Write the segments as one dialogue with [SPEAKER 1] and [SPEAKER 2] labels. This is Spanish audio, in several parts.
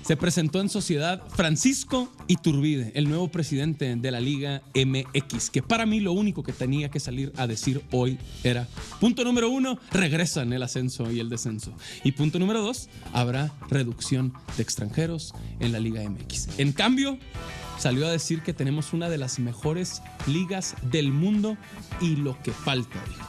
[SPEAKER 1] Se presentó en sociedad Francisco Iturbide, el nuevo presidente de la Liga MX, que para mí lo único que tenía que salir a decir hoy era: punto número 1, regresan el ascenso y el descenso. Y punto número 2, habrá reducción de extranjeros en la Liga MX. En cambio, salió a decir que tenemos una de las mejores ligas del mundo y lo que falta, dijo.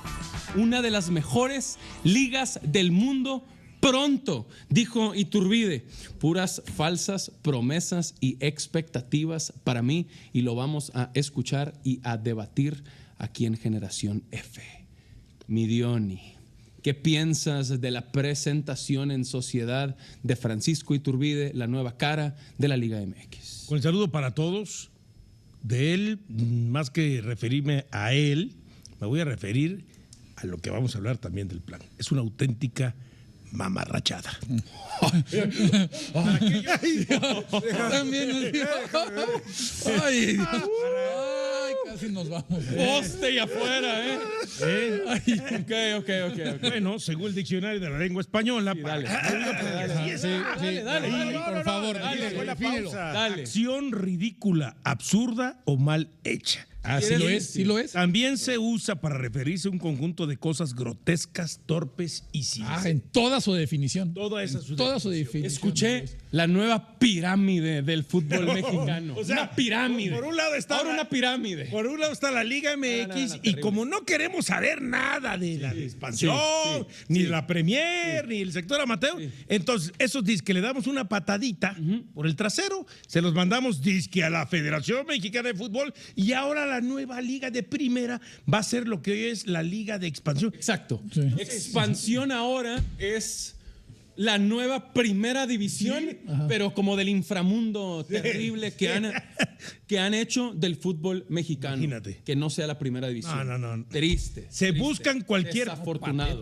[SPEAKER 1] Una de las mejores ligas del mundo pronto, dijo Iturbide. Puras falsas promesas y expectativas para mí, y lo vamos a escuchar y a debatir aquí en Generación F. Mi Diony, ¿qué piensas de la presentación en sociedad de Francisco Iturbide, la nueva cara de la Liga MX?
[SPEAKER 2] Con el saludo para todos. De él, más que referirme a él, me voy a referir a lo que vamos a hablar también del plan. Es una auténtica mamarrachada.
[SPEAKER 3] También nos dijo. Ay, casi nos vamos.
[SPEAKER 1] Poste y afuera, ¿eh? Ok.
[SPEAKER 2] Bueno, según el diccionario de la lengua española.
[SPEAKER 1] Sí, dale.
[SPEAKER 3] Dale, por favor,
[SPEAKER 1] Dale.
[SPEAKER 2] Acción ridícula, absurda o mal hecha.
[SPEAKER 3] Sí lo es, sí lo es.
[SPEAKER 2] También se usa para referirse a un conjunto de cosas grotescas, torpes y sin
[SPEAKER 3] En toda su definición.
[SPEAKER 2] Toda
[SPEAKER 3] su definición.
[SPEAKER 1] Escuché la nueva pirámide del fútbol mexicano.
[SPEAKER 2] O sea,
[SPEAKER 1] una pirámide.
[SPEAKER 2] Por un lado está
[SPEAKER 1] ahora una pirámide.
[SPEAKER 2] Por un lado está la Liga MX y
[SPEAKER 1] terrible.
[SPEAKER 2] como no queremos saber nada de la expansión, ni de la Premier, ni el sector amateur, entonces esos disque le damos una patadita por el trasero, se los mandamos disque a la Federación Mexicana de Fútbol y ahora la nueva liga de primera va a ser lo que hoy es la liga de expansión.
[SPEAKER 1] Exacto.
[SPEAKER 3] Sí.
[SPEAKER 1] Expansión ahora es la nueva primera división, pero como del inframundo terrible que han hecho del fútbol mexicano.
[SPEAKER 2] Imagínate.
[SPEAKER 1] Que no sea la primera división.
[SPEAKER 2] No.
[SPEAKER 1] Triste.
[SPEAKER 2] Se buscan cualquier
[SPEAKER 1] Desafortunado.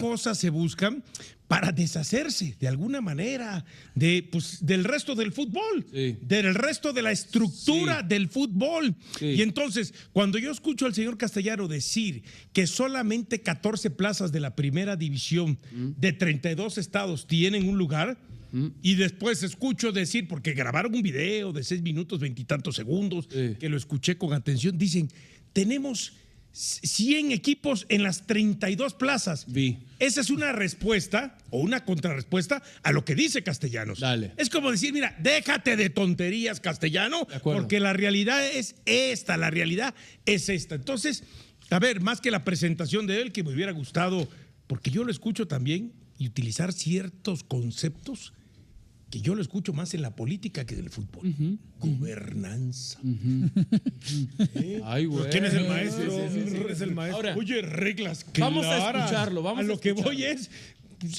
[SPEAKER 2] cosa se buscan para deshacerse de alguna manera del resto del fútbol, del resto de la estructura del fútbol. Y entonces, cuando yo escucho al señor Castellano decir que solamente 14 plazas de la primera división de 32 estados tienen un lugar, y después escucho decir, porque grabaron un video de 6 minutos, 20 y tantos segundos, que lo escuché con atención, dicen, tenemos 100 equipos en las 32 plazas. Esa es una respuesta o una contrarrespuesta a lo que dice Castellanos.
[SPEAKER 1] Dale.
[SPEAKER 2] Es como decir, mira, déjate de tonterías, Castellano, porque la realidad es esta, Entonces, a ver, más que la presentación de él, que me hubiera gustado, porque yo lo escucho también, y utilizar ciertos conceptos que yo lo escucho más en la política que del fútbol. Gobernanza.
[SPEAKER 1] Ay, güey.
[SPEAKER 2] ¿Quién es el maestro?
[SPEAKER 1] Sí.
[SPEAKER 2] ¿Quién es el maestro?
[SPEAKER 1] Ahora,
[SPEAKER 2] oye, reglas
[SPEAKER 1] vamos a
[SPEAKER 2] claras.
[SPEAKER 1] escucharlo.
[SPEAKER 2] A lo que voy es,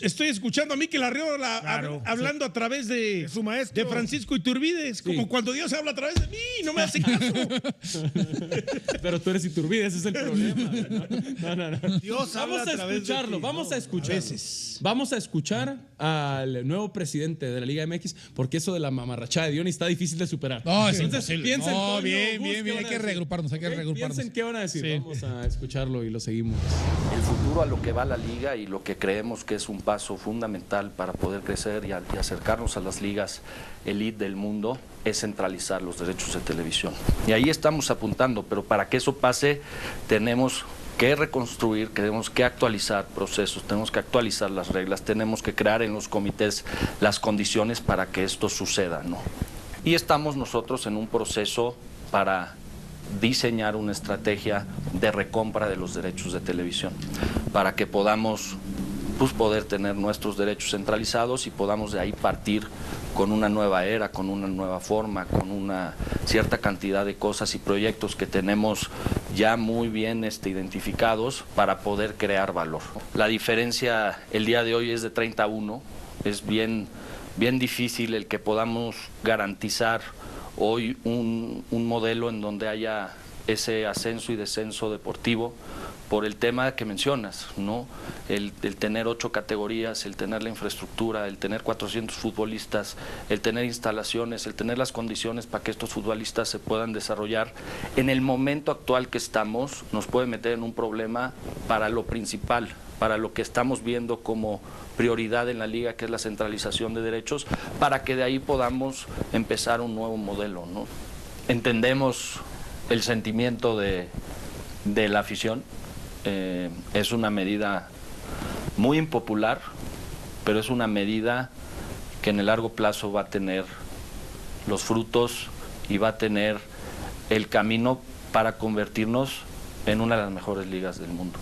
[SPEAKER 2] estoy escuchando a Mikel Arriola hablando a través de su maestro, de Francisco Iturbide. Es como cuando Dios habla a través de mí, no me hace caso.
[SPEAKER 1] Pero tú eres Iturbide, ese es el problema. No.
[SPEAKER 2] Dios habla
[SPEAKER 1] Vamos a escucharlo, vamos a escucharlo. Vamos a escuchar al nuevo presidente de la Liga MX, porque eso de la mamarrachada de Diony está difícil de superar.
[SPEAKER 3] No, es
[SPEAKER 1] Entonces,
[SPEAKER 3] imposible.
[SPEAKER 1] piensen,
[SPEAKER 3] No,
[SPEAKER 1] Toño,
[SPEAKER 3] bien,
[SPEAKER 1] Gus, ¿qué
[SPEAKER 3] hay
[SPEAKER 1] van a
[SPEAKER 3] que
[SPEAKER 1] decir?
[SPEAKER 3] reagruparnos,
[SPEAKER 1] Piensen qué van a decir.
[SPEAKER 3] Sí.
[SPEAKER 1] Vamos a escucharlo y lo seguimos.
[SPEAKER 4] El futuro a lo que va la liga y lo que creemos que es un paso fundamental para poder crecer y acercarnos a las ligas elite del mundo es centralizar los derechos de televisión. Y ahí estamos apuntando, pero para que eso pase tenemos que reconstruir, tenemos que actualizar procesos, tenemos que actualizar las reglas, tenemos que crear en los comités las condiciones para que esto suceda, ¿no? Y estamos nosotros en un proceso para diseñar una estrategia de recompra de los derechos de televisión, para que podamos poder tener nuestros derechos centralizados y podamos de ahí partir con una nueva era, con una nueva forma, con una cierta cantidad de cosas y proyectos que tenemos ya muy bien identificados para poder crear valor. La diferencia el día de hoy es de 30-1, es bien difícil el que podamos garantizar hoy un modelo en donde haya ese ascenso y descenso deportivo por el tema que mencionas, ¿no? El tener 8 categorías, el tener la infraestructura, el tener 400 futbolistas, el tener instalaciones, el tener las condiciones para que estos futbolistas se puedan desarrollar. En el momento actual que estamos, nos puede meter en un problema para lo principal, para lo que estamos viendo como prioridad en la liga, que es la centralización de derechos, para que de ahí podamos empezar un nuevo modelo, ¿no? Entendemos el sentimiento de la afición, es una medida muy impopular, pero es una medida que en el largo plazo va a tener los frutos y va a tener el camino para convertirnos en una de las mejores ligas del mundo.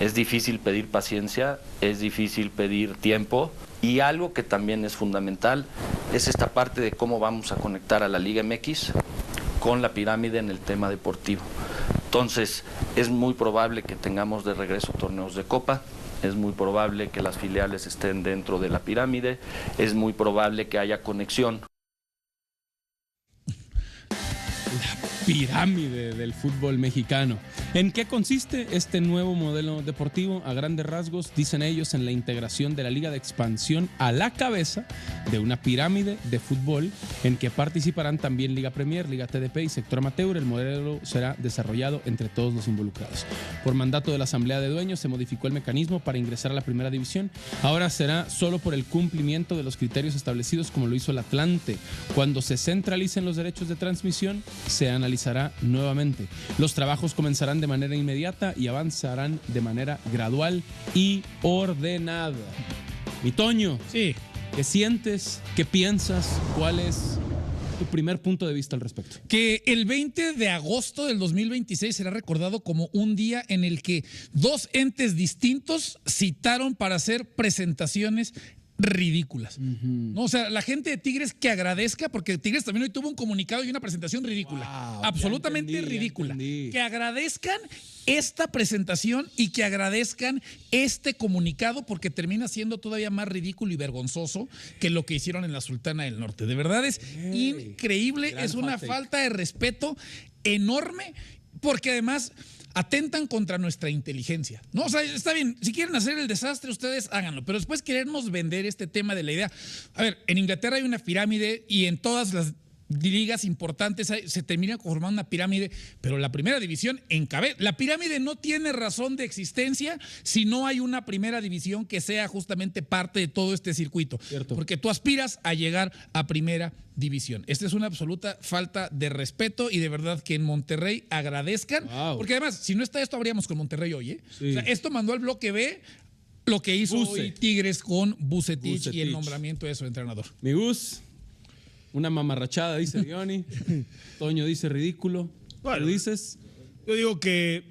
[SPEAKER 4] Es difícil pedir paciencia, es difícil pedir tiempo, y algo que también es fundamental es esta parte de cómo vamos a conectar a la Liga MX con la pirámide en el tema deportivo. Entonces, es muy probable que tengamos de regreso torneos de Copa, es muy probable que las filiales estén dentro de la pirámide, es muy probable que haya conexión.
[SPEAKER 1] La pirámide del fútbol mexicano. ¿En qué consiste este nuevo modelo deportivo? A grandes rasgos, dicen ellos, en la integración de la Liga de Expansión a la cabeza de una pirámide de fútbol en que participarán también Liga Premier, Liga TDP y sector amateur. El modelo será desarrollado entre todos los involucrados. Por mandato de la Asamblea de Dueños se modificó el mecanismo para ingresar a la primera división. Ahora será solo por el cumplimiento de los criterios establecidos, como lo hizo el Atlante. Cuando se centralicen los derechos de transmisión, se analizará nuevamente. Los trabajos comenzarán de manera inmediata y avanzarán de manera gradual y ordenada. Mi Toño,
[SPEAKER 3] Sí.
[SPEAKER 1] ¿qué sientes? ¿Qué piensas? ¿Cuál es tu primer punto de vista al respecto?
[SPEAKER 3] Que el 20 de agosto del 2026 será recordado como un día en el que dos entes distintos citaron para hacer presentaciones ridículas. ¿No? O sea, la gente de Tigres que agradezca, porque Tigres también hoy tuvo un comunicado y una presentación ridícula.
[SPEAKER 1] Wow,
[SPEAKER 3] absolutamente
[SPEAKER 1] ya entendí,
[SPEAKER 3] ridícula.
[SPEAKER 1] ya entendí.
[SPEAKER 3] Que agradezcan esta presentación y que agradezcan este comunicado, porque termina siendo todavía más ridículo y vergonzoso que lo que hicieron en la Sultana del Norte. De verdad es increíble,
[SPEAKER 1] gran
[SPEAKER 3] es una
[SPEAKER 1] hot take.
[SPEAKER 3] falta de respeto enorme, porque además atentan contra nuestra inteligencia. No, o sea, está bien, si quieren hacer el desastre, ustedes háganlo, pero después querernos vender este tema de la idea. A ver, en Inglaterra hay una pirámide y en todas las ligas importantes se termina formando una pirámide, pero la primera división encabeza. La pirámide no tiene razón de existencia si no hay una primera división que sea justamente parte de todo este circuito.
[SPEAKER 1] Cierto.
[SPEAKER 3] Porque tú aspiras a llegar a primera división. Esta es una absoluta falta de respeto y de verdad que en Monterrey agradezcan,
[SPEAKER 1] Wow.
[SPEAKER 3] porque además, si no está esto, habríamos con Monterrey hoy, ¿eh?
[SPEAKER 1] Sí.
[SPEAKER 3] O sea, esto mandó al bloque B lo que hizo
[SPEAKER 1] Buse.
[SPEAKER 3] hoy Tigres con Bucetich y
[SPEAKER 1] Bucetich.
[SPEAKER 3] el nombramiento de su entrenador.
[SPEAKER 1] Mi Gus, una mamarrachada, dice Diony. Toño dice ridículo.
[SPEAKER 2] Bueno.
[SPEAKER 1] ¿Tú dices?
[SPEAKER 2] Yo digo que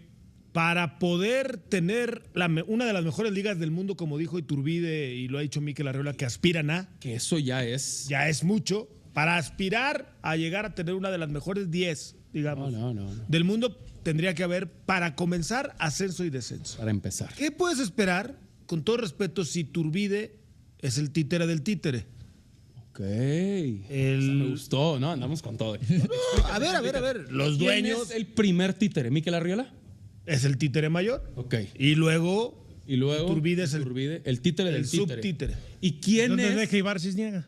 [SPEAKER 2] para poder tener una de las mejores ligas del mundo, como dijo Iturbide y lo ha dicho Mikel Arriola, que aspiran a,
[SPEAKER 1] Que eso ya es...
[SPEAKER 2] ya es mucho. Para aspirar a llegar a tener una de las mejores 10, digamos,
[SPEAKER 1] No.
[SPEAKER 2] del mundo, tendría que haber, para comenzar, ascenso y descenso.
[SPEAKER 1] Para empezar.
[SPEAKER 2] ¿Qué puedes esperar, con todo respeto, si Iturbide es el títere del títere?
[SPEAKER 1] Ok. Me gustó, ¿no? Andamos con todo.
[SPEAKER 2] A ver, los
[SPEAKER 1] ¿Quién
[SPEAKER 2] dueños
[SPEAKER 1] es el primer títere? ¿Mikel Arriola?
[SPEAKER 2] es el títere mayor.
[SPEAKER 1] Ok.
[SPEAKER 2] Y luego
[SPEAKER 1] Iturbide
[SPEAKER 2] es el
[SPEAKER 1] títere del
[SPEAKER 2] el
[SPEAKER 1] títere.
[SPEAKER 2] subtítere.
[SPEAKER 1] ¿Y quién
[SPEAKER 2] ¿Dónde
[SPEAKER 1] es?
[SPEAKER 2] deja Ibar Cisniega?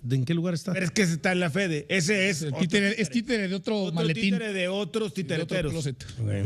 [SPEAKER 2] ¿En qué lugar está?
[SPEAKER 3] Ah.
[SPEAKER 2] Pero es que está en la Fede. Ese es
[SPEAKER 3] El
[SPEAKER 2] otro
[SPEAKER 3] títere, es títere de otro maletín.
[SPEAKER 2] títere de otros titereteros.
[SPEAKER 3] De otro closet.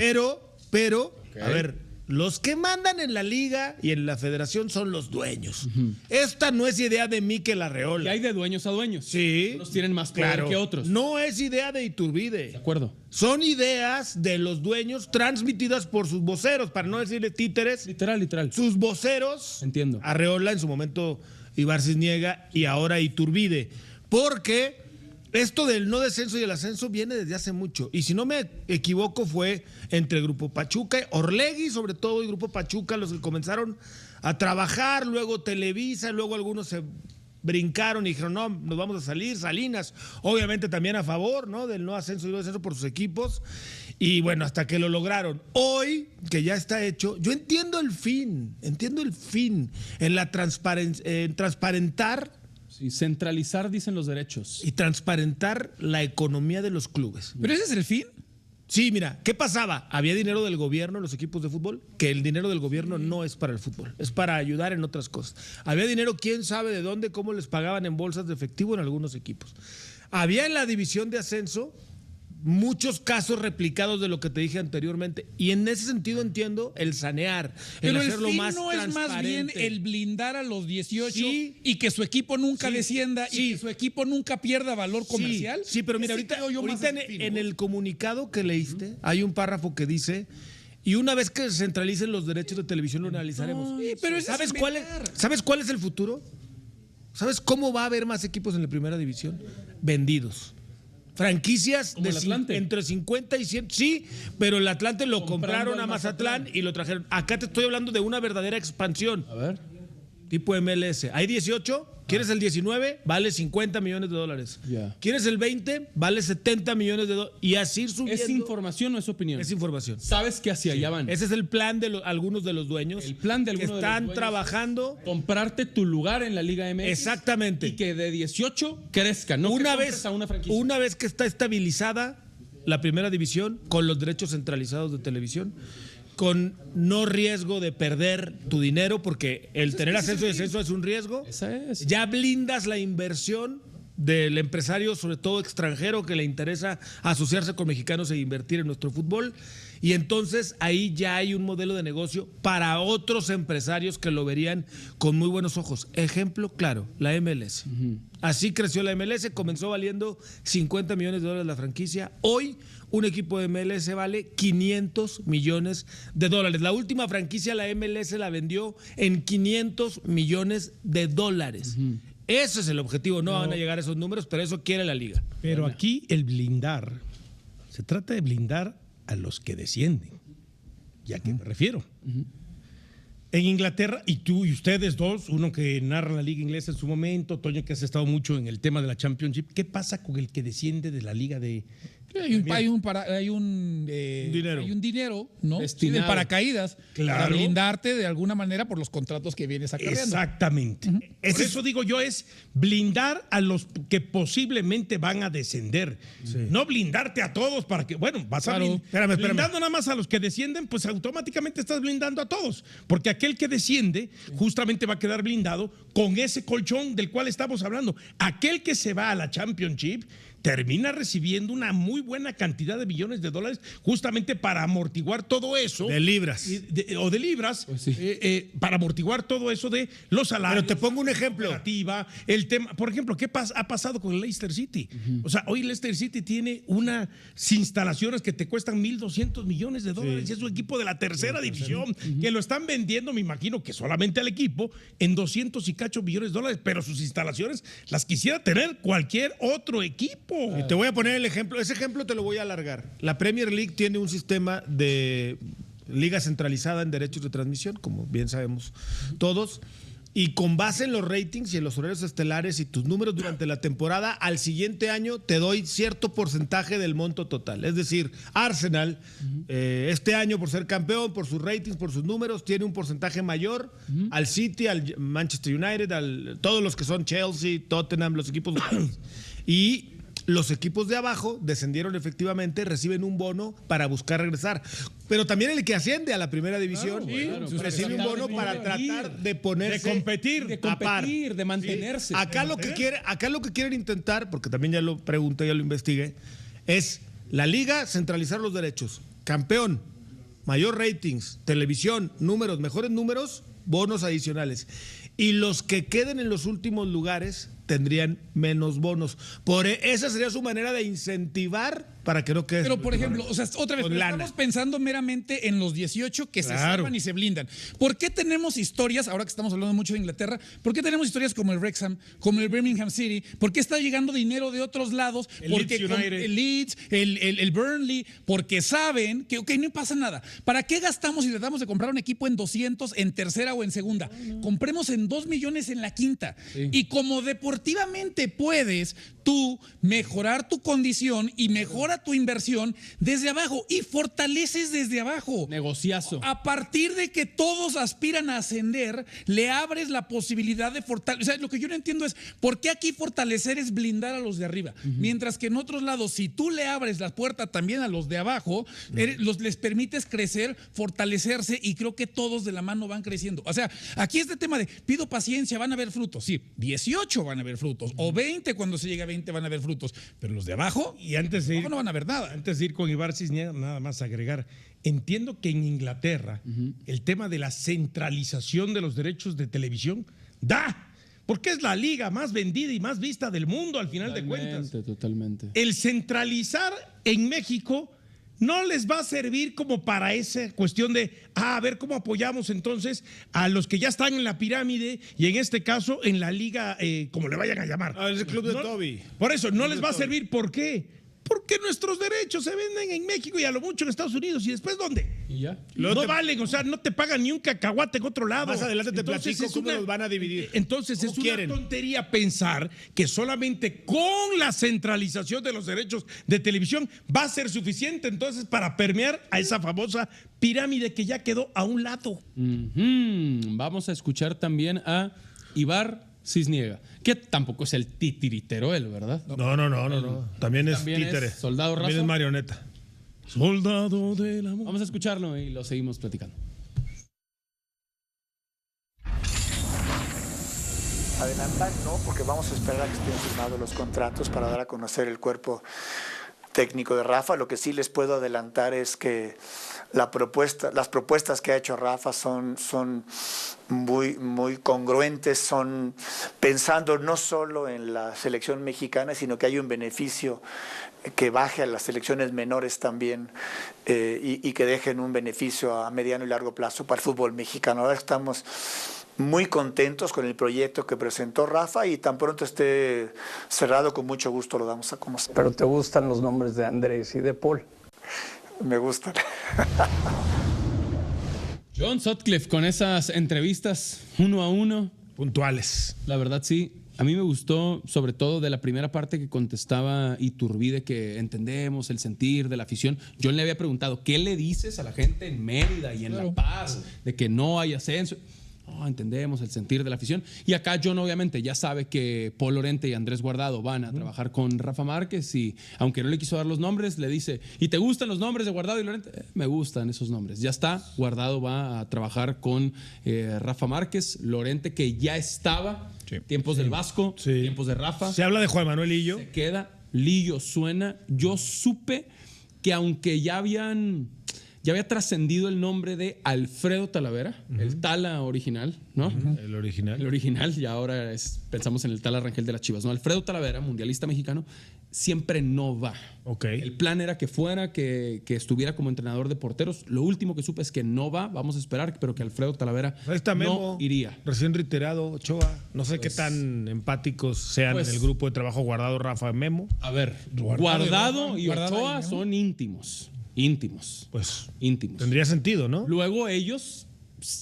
[SPEAKER 2] Pero, a ver, los que mandan en la liga y en la federación son los dueños. Esta no es idea de Mikel
[SPEAKER 1] Y
[SPEAKER 2] Arreola.
[SPEAKER 1] hay de dueños a dueños.
[SPEAKER 2] Sí.
[SPEAKER 1] Unos tienen más poder
[SPEAKER 2] Claro.
[SPEAKER 1] que otros.
[SPEAKER 2] No es idea de
[SPEAKER 1] De
[SPEAKER 2] Iturbide.
[SPEAKER 1] acuerdo.
[SPEAKER 2] Son ideas de los dueños transmitidas por sus voceros, para no decirle títeres.
[SPEAKER 1] Literal.
[SPEAKER 2] Sus voceros.
[SPEAKER 1] Entiendo.
[SPEAKER 2] Arreola, en su momento Ibar Cisniega y ahora Iturbide. Porque esto del no descenso y el ascenso viene desde hace mucho. Y si no me equivoco, fue entre Grupo Pachuca, Orlegui sobre todo, y Grupo Pachuca los que comenzaron a trabajar, luego Televisa, luego algunos se brincaron y dijeron, no, nos vamos a salir, Salinas, obviamente también a favor, ¿no? Del no ascenso y no descenso por sus equipos. Y bueno, hasta que lo lograron. Hoy, que ya está hecho, yo entiendo el fin en la transparentar
[SPEAKER 1] Sí, centralizar, dicen los derechos.
[SPEAKER 2] y transparentar la economía de los clubes.
[SPEAKER 3] Pero ese es el fin.
[SPEAKER 2] Sí, mira, ¿qué pasaba? Había dinero del gobierno en los equipos de fútbol, que el dinero del gobierno no es para el fútbol, es para ayudar en otras cosas. Había dinero, quién sabe de dónde, cómo les pagaban en bolsas de efectivo en algunos equipos. Había en la división de ascenso muchos casos replicados de lo que te dije anteriormente. Y en ese sentido entiendo el sanear,
[SPEAKER 3] pero
[SPEAKER 2] el hacerlo
[SPEAKER 3] fin
[SPEAKER 2] más
[SPEAKER 3] no es más bien
[SPEAKER 2] transparente.
[SPEAKER 3] el blindar a los 18
[SPEAKER 2] Sí.
[SPEAKER 3] y que su equipo nunca
[SPEAKER 2] Sí.
[SPEAKER 3] descienda
[SPEAKER 2] Sí.
[SPEAKER 3] y que su equipo nunca pierda valor comercial.
[SPEAKER 2] Sí, pero mira,
[SPEAKER 3] Ese creo yo más
[SPEAKER 2] ahorita
[SPEAKER 3] es el fin,
[SPEAKER 2] en
[SPEAKER 3] ¿no?
[SPEAKER 2] el comunicado que leíste hay un párrafo que dice: y una vez que se centralicen los derechos de televisión lo analizaremos.
[SPEAKER 3] Sí, pero ese
[SPEAKER 2] ¿Sabes
[SPEAKER 3] es
[SPEAKER 2] cuál
[SPEAKER 3] inventar.
[SPEAKER 2] ¿Sabes cuál es el futuro? ¿Sabes cómo va a haber más equipos en la primera división? Vendidos. Franquicias
[SPEAKER 1] Como el Atlante.
[SPEAKER 2] entre 50 y 100. Sí, pero el Atlante lo
[SPEAKER 1] Comprando
[SPEAKER 2] compraron a
[SPEAKER 1] al
[SPEAKER 2] Mazatlán y lo trajeron. Acá te estoy hablando de una verdadera expansión.
[SPEAKER 1] A ver.
[SPEAKER 2] Tipo MLS. Hay 18. ¿Quieres el 19? Vale $50 millones.
[SPEAKER 1] Ya.
[SPEAKER 2] ¿Quieres el 20? Vale $70 millones. Y así ir subiendo.
[SPEAKER 1] ¿Es información o es opinión?
[SPEAKER 2] Es información.
[SPEAKER 1] Sabes que hacia allá van.
[SPEAKER 2] Ese es el plan de algunos de los dueños.
[SPEAKER 1] El plan de
[SPEAKER 2] que
[SPEAKER 1] algunos de los
[SPEAKER 2] están
[SPEAKER 1] dueños.
[SPEAKER 2] trabajando.
[SPEAKER 1] Comprarte tu lugar en la Liga MX.
[SPEAKER 2] Exactamente.
[SPEAKER 1] Y que de 18 crezca. No
[SPEAKER 2] una
[SPEAKER 1] que compres
[SPEAKER 2] vez,
[SPEAKER 1] a una franquicia.
[SPEAKER 2] una vez que está estabilizada la primera división con los derechos centralizados de televisión, con no riesgo de perder tu dinero, porque el tener ascenso y descenso es un riesgo.
[SPEAKER 1] Esa es.
[SPEAKER 2] Ya blindas la inversión del empresario, sobre todo extranjero, que le interesa asociarse con mexicanos e invertir en nuestro fútbol. Y entonces ahí ya hay un modelo de negocio para otros empresarios que lo verían con muy buenos ojos. Ejemplo claro, la MLS. Así creció la MLS, comenzó valiendo $50 millones la franquicia. Hoy un equipo de MLS vale $500 millones. La última franquicia, la MLS, la vendió en $500 millones. Ese es el objetivo. No van a llegar a esos números, pero eso quiere la liga.
[SPEAKER 5] Pero aquí el blindar, se trata de blindar a los que descienden. ¿Y a qué me refiero? En Inglaterra, y tú y ustedes dos, uno que narra la liga inglesa en su momento, Toño que has estado mucho en el tema de la Championship, ¿qué pasa con el que desciende de la liga de...
[SPEAKER 3] Hay un dinero, ¿no?
[SPEAKER 1] Destinado.
[SPEAKER 3] De paracaídas
[SPEAKER 5] Claro.
[SPEAKER 3] para blindarte de alguna manera por los contratos que vienes acarreando.
[SPEAKER 5] Exactamente. Por eso digo yo, es blindar a los que posiblemente van a descender. No blindarte a todos para que, bueno, vas a
[SPEAKER 3] Claro.
[SPEAKER 5] blindando nada más a los que descienden, pues automáticamente estás blindando a todos. Porque aquel que desciende justamente va a quedar blindado con ese colchón del cual estamos hablando. Aquel que se va a la Championship termina recibiendo una muy buena cantidad de millones de dólares justamente para amortiguar todo eso.
[SPEAKER 2] De libras.
[SPEAKER 5] O de libras,
[SPEAKER 1] Pues sí.
[SPEAKER 5] para amortiguar todo eso de los salarios.
[SPEAKER 2] Pero te pongo un ejemplo.
[SPEAKER 5] El tema, por ejemplo, ¿qué ha pasado con el Leicester City? O sea, hoy Leicester City tiene unas instalaciones que te cuestan $1,200 millones y es un equipo de la tercera división que lo están vendiendo, me imagino que solamente al equipo, en 200 y cacho millones de dólares, pero sus instalaciones las quisiera tener cualquier otro equipo.
[SPEAKER 2] Y te voy a poner el ejemplo. Ese ejemplo te lo voy a alargar. La Premier League tiene un sistema de liga centralizada en derechos de transmisión, como bien sabemos todos. Y con base en los ratings y en los horarios estelares y tus números durante la temporada, al siguiente año te doy cierto porcentaje del monto total. Es decir, Arsenal, este año por ser campeón, por sus ratings, por sus números, tiene un porcentaje mayor al City, al Manchester United, todos los que son Chelsea, Tottenham, los equipos. Y los equipos de abajo descendieron efectivamente, reciben un bono para buscar regresar. Pero también el que asciende a la primera división recibe un bono para tratar de ponerse...
[SPEAKER 5] De competir.
[SPEAKER 1] De
[SPEAKER 2] a par.
[SPEAKER 1] competir, de mantenerse.
[SPEAKER 2] Acá lo que quieren intentar, porque también ya lo pregunté, ya lo investigué, es la liga centralizar los derechos. Campeón, mayor ratings, televisión, números, mejores números, bonos adicionales. Y los que queden en los últimos lugares tendrían menos bonos. Esa sería su manera de incentivar para que no quede.
[SPEAKER 3] Pero, por ejemplo, o sea, otra vez,
[SPEAKER 2] Con
[SPEAKER 3] pero
[SPEAKER 2] lana.
[SPEAKER 3] estamos pensando meramente en los 18 que se
[SPEAKER 5] Claro.
[SPEAKER 3] salvan y se blindan. ¿Por qué tenemos historias, ahora que estamos hablando mucho de Inglaterra, por qué tenemos historias como el Wrexham, como el Birmingham City? ¿Por qué está llegando dinero de otros lados?
[SPEAKER 5] El
[SPEAKER 3] Porque
[SPEAKER 5] Leeds
[SPEAKER 3] con
[SPEAKER 5] United.
[SPEAKER 3] el Leeds, el Burnley, porque saben que, ok, no pasa nada. ¿Para qué gastamos y tratamos de comprar un equipo en 200 en tercera o en segunda? Compremos en 2 millones en la quinta.
[SPEAKER 1] Sí.
[SPEAKER 3] Y como deportivamente puedes tú mejorar tu condición y mejora tu inversión desde abajo y fortaleces desde abajo.
[SPEAKER 1] Negociazo.
[SPEAKER 3] A partir de que todos aspiran a ascender, le abres la posibilidad de fortalecer. O sea, lo que yo no entiendo es por qué aquí fortalecer es blindar a los de arriba. Mientras que en otros lados, si tú le abres la puerta también a los de abajo, les permites crecer, fortalecerse y creo que todos de la mano van creciendo. O sea, aquí este tema de pido paciencia, van a haber frutos. Sí, 18 van a haber haber frutos. O 20, cuando se llegue a 20 van a haber frutos. Pero los de abajo,
[SPEAKER 2] y antes de ir,
[SPEAKER 3] no van a ver nada.
[SPEAKER 2] Antes de ir con Ibar Cisniega, nada más agregar. Entiendo que en Inglaterra el tema de la centralización de los derechos de televisión da, porque es la liga más vendida y más vista del mundo al final de cuentas.
[SPEAKER 1] Totalmente.
[SPEAKER 2] El centralizar en México no les va a servir como para esa cuestión de, a ver cómo apoyamos entonces a los que ya están en la pirámide y en este caso en la liga, como le vayan a llamar.
[SPEAKER 5] Es el club de Toby.
[SPEAKER 2] Por eso, no les va a servir. ¿Por qué? Porque nuestros derechos se venden en México y a lo mucho en Estados Unidos. ¿Y después dónde?
[SPEAKER 1] ¿Y ya?
[SPEAKER 2] No valen, o sea, no te pagan ni un cacahuate en otro lado.
[SPEAKER 5] Más adelante te platico cómo los van a dividir.
[SPEAKER 2] Entonces es una tontería pensar que solamente con la centralización de los derechos de televisión va a ser suficiente entonces para permear a esa famosa pirámide que ya quedó a un lado.
[SPEAKER 1] Vamos a escuchar también a Ibar Cisniega, que tampoco es el titiritero él, ¿verdad?
[SPEAKER 5] No. También es títere.
[SPEAKER 1] Soldado Razo.
[SPEAKER 5] También es marioneta.
[SPEAKER 2] Soldado del amor.
[SPEAKER 1] Vamos a escucharlo y lo seguimos platicando.
[SPEAKER 6] Adelantar no, porque vamos a esperar a que estén firmados los contratos para dar a conocer el cuerpo técnico de Rafa. Lo que sí les puedo adelantar es que las propuestas que ha hecho Rafa son muy congruentes, son pensando no solo en la selección mexicana, sino que hay un beneficio que baje a las selecciones menores también y que dejen un beneficio a mediano y largo plazo para el fútbol mexicano. Ahora estamos muy contentos con el proyecto que presentó Rafa y tan pronto esté cerrado, con mucho gusto lo damos a conocer.
[SPEAKER 7] ¿Pero te gustan los nombres de Andrés y de Paul?
[SPEAKER 6] Me gustan.
[SPEAKER 1] John Sutcliffe con esas entrevistas 1 a 1.
[SPEAKER 5] Puntuales.
[SPEAKER 1] La verdad sí. A mí me gustó sobre todo de la primera parte que contestaba Iturbide, que entendemos el sentir de la afición. Yo le había preguntado, ¿qué le dices a la gente en Mérida y en La Paz de que no hay ascenso? No, entendemos el sentir de la afición. Y acá John obviamente ya sabe que Paul Lorente y Andrés Guardado van a trabajar con Rafa Márquez y aunque no le quiso dar los nombres, le dice, ¿y te gustan los nombres de Guardado y Lorente? Me gustan esos nombres. Ya está, Guardado va a trabajar con Rafa Márquez, Lorente que ya estaba, tiempos del Vasco, tiempos de Rafa.
[SPEAKER 5] Se habla de Juan Manuel Lillo.
[SPEAKER 1] Se queda, Lillo suena. Yo supe que aunque ya había trascendido el nombre de Alfredo Talavera, el Tala original, ¿no?
[SPEAKER 5] El original.
[SPEAKER 1] El original, y ahora pensamos en el Tala Rangel de las Chivas, ¿no? Alfredo Talavera, mundialista mexicano, siempre no va.
[SPEAKER 5] Okay.
[SPEAKER 1] El plan era que fuera, que estuviera como entrenador de porteros. Lo último que supe es que no va, vamos a esperar, pero que Alfredo Talavera no iría.
[SPEAKER 5] Recién reiterado, Ochoa. No sé qué tan empáticos sean en el grupo de trabajo Guardado, Rafa, Memo.
[SPEAKER 1] A ver, Guardado y Ochoa son íntimos. Pues íntimos.
[SPEAKER 5] Tendría sentido, ¿no?
[SPEAKER 1] Luego ellos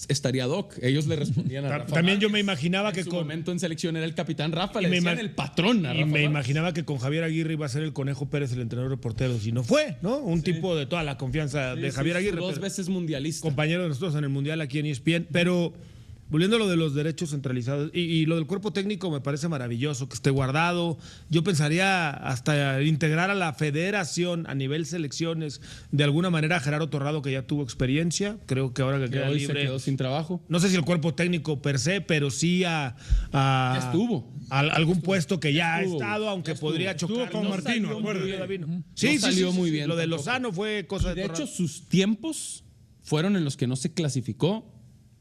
[SPEAKER 1] estaría Doc. Ellos le respondían a Rafa.
[SPEAKER 5] También yo
[SPEAKER 1] Márquez.
[SPEAKER 5] me imaginaba que
[SPEAKER 1] en su
[SPEAKER 5] con
[SPEAKER 1] momento en selección era el capitán Rafa, le decían el patrón a Rafa.
[SPEAKER 5] Y me
[SPEAKER 1] Márquez.
[SPEAKER 5] imaginaba que con Javier Aguirre iba a ser el Conejo Pérez el entrenador de porteros y no fue, ¿no? Un tipo de toda la confianza de Javier Aguirre.
[SPEAKER 1] 2 veces mundialista.
[SPEAKER 5] Compañero de nosotros en el Mundial aquí en ESPN, pero volviendo a lo de los derechos centralizados y lo del cuerpo técnico me parece maravilloso que esté Guardado. Yo pensaría hasta integrar a la federación a nivel selecciones de alguna manera a Gerardo Torrado, que ya tuvo experiencia. Creo que ahora que queda
[SPEAKER 1] hoy
[SPEAKER 5] libre
[SPEAKER 1] se quedó sin trabajo.
[SPEAKER 5] No sé si el cuerpo técnico per se, pero sí
[SPEAKER 1] ya estuvo.
[SPEAKER 5] A algún puesto que ya ha estado, aunque podría chocar.
[SPEAKER 2] Estuvo con Martino, acuérdate.
[SPEAKER 1] Sí, salió muy bien.
[SPEAKER 5] Lo de Lozano fue cosa
[SPEAKER 1] de hecho, sus tiempos fueron en los que no se clasificó.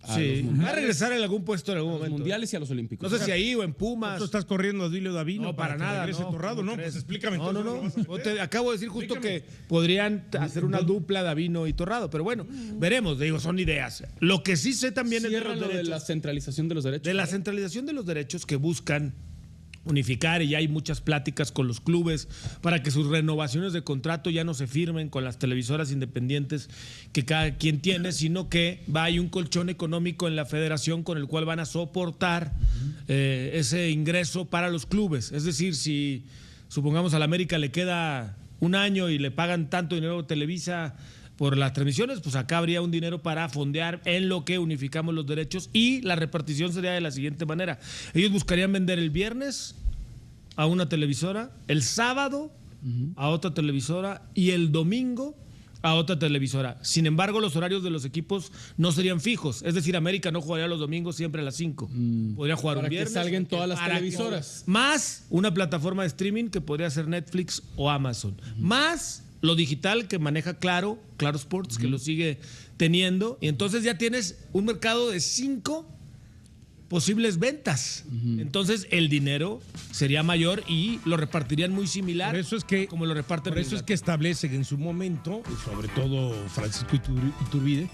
[SPEAKER 5] Va a regresar en algún puesto en algún momento.
[SPEAKER 1] Mundiales y a los olímpicos.
[SPEAKER 5] No sé si ahí o en Pumas.
[SPEAKER 2] ¿Tú estás corriendo a Duilio Davino?
[SPEAKER 5] No, para nada.
[SPEAKER 2] No, Torrado, no, pues explícame.
[SPEAKER 5] No. Te acabo de decir justo que podrían hacer una dupla Davino y Torrado, pero bueno, veremos. Digo, son ideas. Lo que sí sé también es
[SPEAKER 1] de la centralización de los derechos.
[SPEAKER 5] De la centralización de los derechos que buscan unificar, y ya hay muchas pláticas con los clubes para que sus renovaciones de contrato ya no se firmen con las televisoras independientes que cada quien tiene, sino que hay un colchón económico en la federación con el cual van a soportar ese ingreso para los clubes. Es decir, si supongamos a la América le queda un año y le pagan tanto dinero a Televisa por las transmisiones, pues acá habría un dinero para fondear en lo que unificamos los derechos, y la repartición sería de la siguiente manera. Ellos buscarían vender el viernes a una televisora, el sábado a otra televisora y el domingo
[SPEAKER 2] a otra televisora. Sin embargo, los horarios de los equipos no serían fijos. Es decir, América no jugaría los domingos siempre a las 5. Podría jugar
[SPEAKER 1] Para
[SPEAKER 2] un viernes.
[SPEAKER 1] que salgan todas las
[SPEAKER 2] para
[SPEAKER 1] televisoras.
[SPEAKER 2] Más una plataforma de streaming que podría ser Netflix o Amazon. Más lo digital que maneja Claro Sports, que lo sigue teniendo. Y entonces ya tienes un mercado de 5 posibles ventas. Entonces el dinero sería mayor y lo repartirían muy similar.
[SPEAKER 5] Por eso es que,
[SPEAKER 2] como lo reparten.
[SPEAKER 5] por eso es que establecen en su momento, y sobre todo Francisco Iturbide,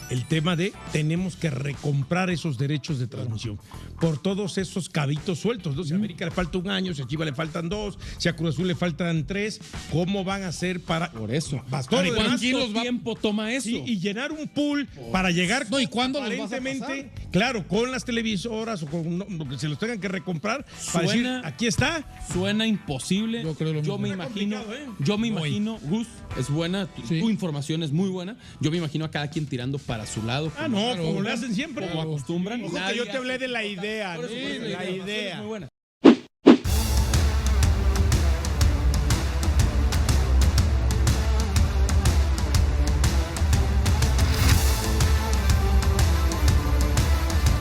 [SPEAKER 5] el tema de tenemos que recomprar esos derechos de transmisión por todos esos cabitos sueltos, ¿no? Si a América le falta 1 año, si a Chivas le faltan 2, si a Cruz Azul le faltan 3, ¿cómo van a hacer para
[SPEAKER 1] Por eso.
[SPEAKER 5] Todo lo demás,
[SPEAKER 1] ¿Cuánto tiempo toma eso?
[SPEAKER 5] sí, y llenar un pool para llegar
[SPEAKER 3] No, ¿y cuándo los vas a
[SPEAKER 5] aparentemente, claro, con las televisoras o con lo que se los tengan que recomprar para decir,
[SPEAKER 1] Suena-
[SPEAKER 5] aquí está.
[SPEAKER 1] Suena imposible.
[SPEAKER 3] Yo creo lo mismo.
[SPEAKER 1] me
[SPEAKER 5] Está
[SPEAKER 1] imagino,
[SPEAKER 5] complicado,
[SPEAKER 1] Gus, es buena,
[SPEAKER 3] Sí.
[SPEAKER 1] tu información es muy buena. Yo me imagino a cada quien tirando para su lado.
[SPEAKER 5] Ah, no, como lo hacen siempre.
[SPEAKER 1] Como acostumbran.
[SPEAKER 8] Ojo que yo te hablé de la idea,
[SPEAKER 1] Por
[SPEAKER 8] ¿no?
[SPEAKER 1] eso,
[SPEAKER 8] La
[SPEAKER 1] información es
[SPEAKER 8] idea.
[SPEAKER 1] muy buena.